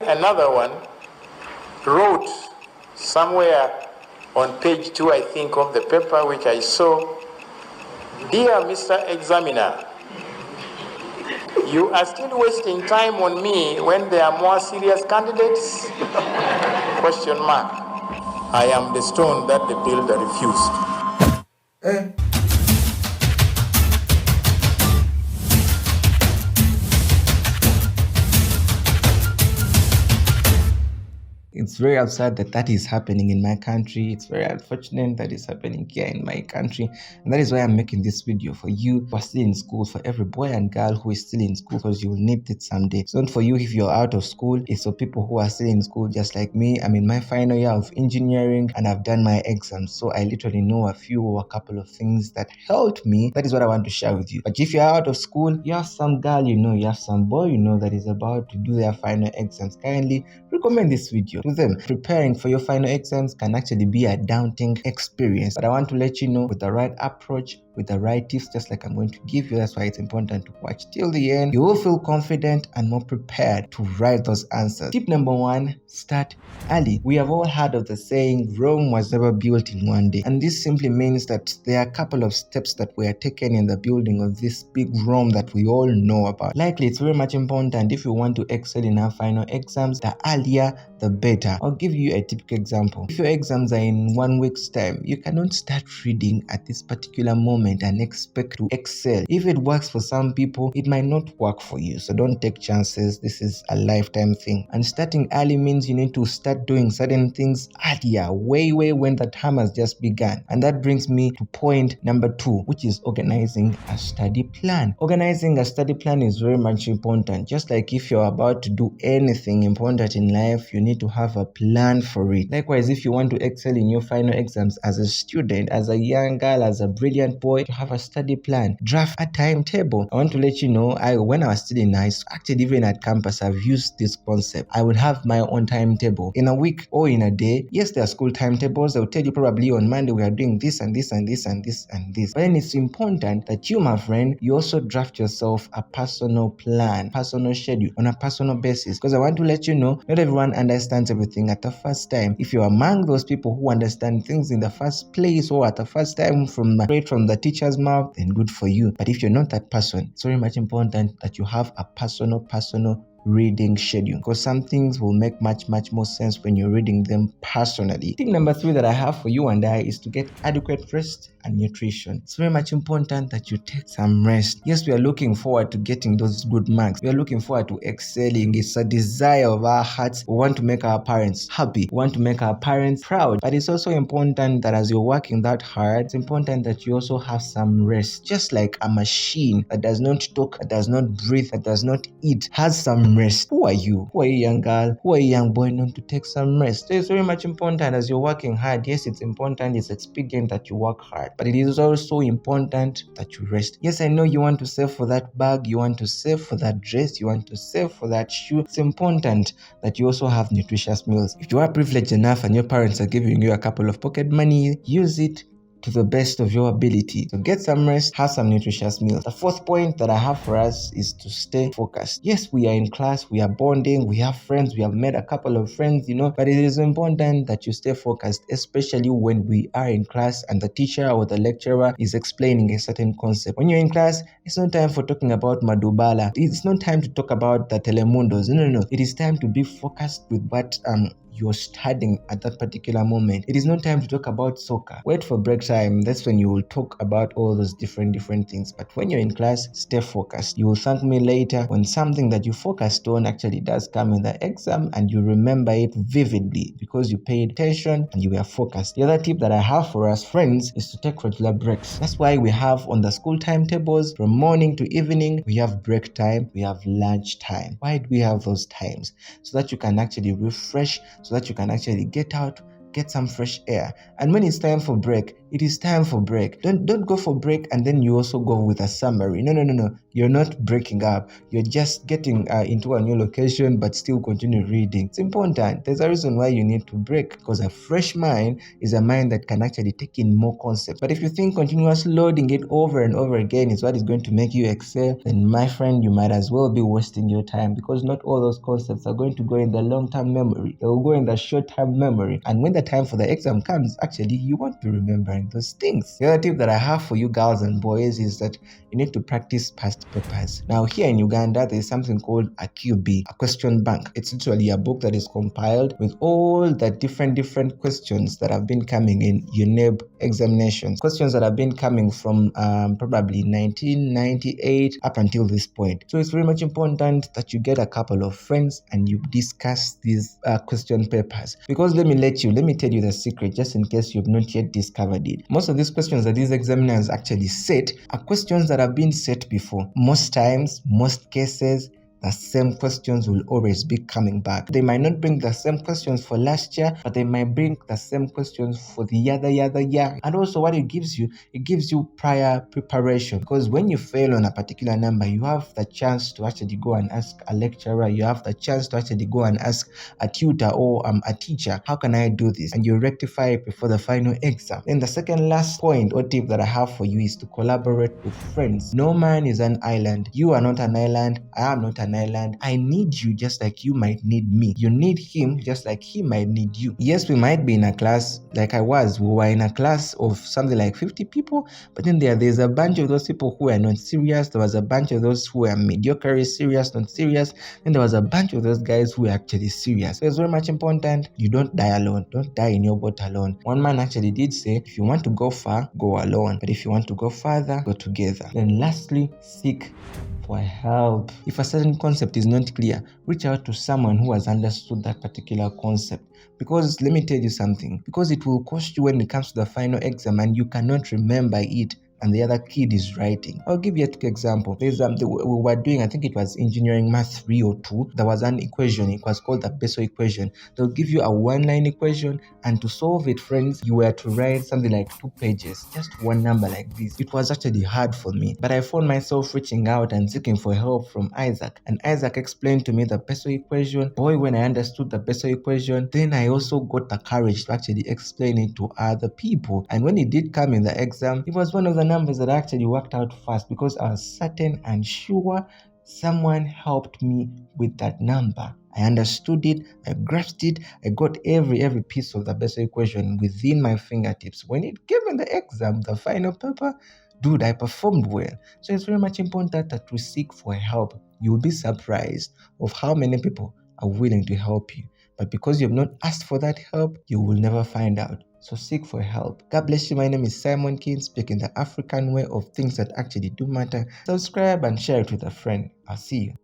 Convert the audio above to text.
another one wrote somewhere on page 2, I think, of the paper which I saw, "Dear Mr. Examiner, you are still wasting time on me when there are more serious candidates? Question mark. I am the stone that the builder refused." It's very absurd that that is happening in my country. It's very unfortunate that is happening here in my country. And that is why I'm making this video for you who are still in school, for every boy and girl who is still in school, because you will need it someday. It's not for you if you're out of school. It's for people who are still in school just like me. I'm in my final year of engineering and I've done my exams. So I literally know a few or a couple of things that helped me. That is what I want to share with you. But if you're out of school, you have some girl you know, you have some boy you know that is about to do their final exams, kindly recommend this video to them. Preparing for your final exams can actually be a daunting experience, but I want to let you know, with the right approach, with the right tips, just like I'm going to give you, that's why it's important to watch till the end. You will feel confident and more prepared to write those answers. Tip number 1, start early. We have all heard of the saying, Rome was never built in one day. And this simply means that there are a couple of steps that were taken in the building of this big Rome that we all know about. Likely, it's very much important if you want to excel in our final exams, the earlier, the better. I'll give you a typical example. If your exams are in 1 week's time, you cannot start reading at this particular moment and expect to excel. If it works for some people, it might not work for you. So don't take chances. This is a lifetime thing. And starting early means you need to start doing certain things earlier, way when the term has just begun. And that brings me to point number 2, which is organizing a study plan. Organizing a study plan is very much important. Just like if you're about to do anything important in life, you need to have a plan for it. Likewise, if you want to excel in your final exams as a student, as a young girl, as a brilliant boy, to have a study plan, draft a timetable. I want to let you know, when I was still in high school, actually even at campus, I've used this concept. I would have my own timetable in a week or in a day. Yes, there are school timetables. They'll tell you probably on Monday we are doing this and this and this and this and this. But then it's important that you, my friend, you also draft yourself a personal plan, personal schedule on a personal basis. Because I want to let you know, not everyone understands everything at the first time. If you're among those people who understand things in the first place or at the first time straight from the teacher's mouth, then good for you. But if you're not that person, it's very much important that you have a personal reading schedule, because some things will make much more sense when you're reading them personally. Tip number 3 that I have for you and I is to get adequate rest and nutrition. It's very much important that you take some rest. Yes, we are looking forward to getting those good marks. We are looking forward to excelling. It's a desire of our hearts. We want to make our parents happy. We want to make our parents proud. But it's also important that as you're working that hard, it's important that you also have some rest. Just like a machine that does not talk, that does not breathe, that does not eat, has some rest. Who are you? Who are you, young girl? Who are you, young boy, not to take some rest? So it's very much important as you're working hard. Yes, it's important, it's expedient that you work hard, but it is also important that you rest. Yes, I know you want to save for that bag, you want to save for that dress, you want to save for that shoe. It's important that you also have nutritious meals. If you are privileged enough and your parents are giving you a couple of pocket money, use it to the best of your ability. So get some rest, have some nutritious meals. The 4th point that I have for us is to stay focused. Yes, we are in class, we are bonding, we have friends, we have met a couple of friends, but it is important that you stay focused, especially when we are in class and the teacher or the lecturer is explaining a certain concept. When you're in class, it's not time for talking about Madubala. It's not time to talk about the Telemundos. No. It is time to be focused with what you're studying at that particular moment. It is not time to talk about soccer. Wait for break time. That's when you will talk about all those different things. But when you're in class, stay focused. You will thank me later when something that you focused on actually does come in the exam and you remember it vividly because you paid attention and you were focused. The other tip that I have for us friends is to take regular breaks. That's why we have on the school timetables from morning to evening, we have break time, we have lunch time. Why do we have those times? So that you can actually refresh, so that you can actually get out, get some fresh air. And when it's time for break, it is time for break. Don't go for break and then you also go with a summary. No. You're not breaking up. You're just getting into a new location but still continue reading. It's important. There's a reason why you need to break, because a fresh mind is a mind that can actually take in more concepts. But if you think continuous loading it over and over again is what is going to make you excel, then my friend, you might as well be wasting your time, because not all those concepts are going to go in the long-term memory. They will go in the short-term memory. And when the time for the exam comes, actually, you won't be remembering those things. The other tip that I have for you girls and boys is that you need to practice past papers. Now, here in Uganda, there is something called a QB, a question bank. It's literally a book that is compiled with all the different questions that have been coming in UNEB examinations. Questions that have been coming from probably 1998 up until this point. So it's very much important that you get a couple of friends and you discuss these question papers. Because let me tell you the secret, just in case you've not yet discovered it. Most of these questions that these examiners actually set are questions that have been set before. Most times, most cases, the same questions will always be coming back. They might not bring the same questions for last year, but they might bring the same questions for the other year. And also what it gives you prior preparation. Because when you fail on a particular number, you have the chance to actually go and ask a lecturer, you have the chance to actually go and ask a tutor or a teacher, how can I do this? And you rectify it before the final exam. Then the second last point or tip that I have for you is to collaborate with friends. No man is an island. You are not an island. I am not an island. I need you just like you might need me. You need him just like he might need you. Yes, we might be in a class like I was. We were in a class of something like 50 people, but then there's a bunch of those people who are not serious. There was a bunch of those who are mediocre, serious, not serious. And there was a bunch of those guys who are actually serious. So it's very much important you don't die alone. Don't die in your boat alone. One man actually did say, if you want to go far, go alone. But if you want to go further, go together. Then lastly, seek for help. If a certain concept is not clear, reach out to someone who has understood that particular concept. Because let me tell you something, because it will cost you when it comes to the final exam and you cannot remember it and the other kid is writing. I'll give you a quick example. There's we were doing, I think it was engineering math 3 or 2. There was an equation. It was called the Bessel equation. They'll give you a one-line equation, and to solve it, friends, you were to write something like 2 pages, just one number like this. It was actually hard for me, but I found myself reaching out and seeking for help from Isaac, and Isaac explained to me the Bessel equation. Boy, when I understood the Bessel equation, then I also got the courage to actually explain it to other people. And when it did come in the exam, it was one of the numbers that actually worked out fast, because I was certain and sure someone helped me with that number. I understood it, I grasped it, I got every piece of the Bessel equation within my fingertips. When it came in the exam, the final paper, dude, I performed well. So it's very much important that we seek for help. You'll be surprised of how many people are willing to help you. But because you've not asked for that help, you will never find out. So seek for help. God bless you. My name is Simon Kine, speaking the African way of things that actually do matter. Subscribe and share it with a friend. I'll see you.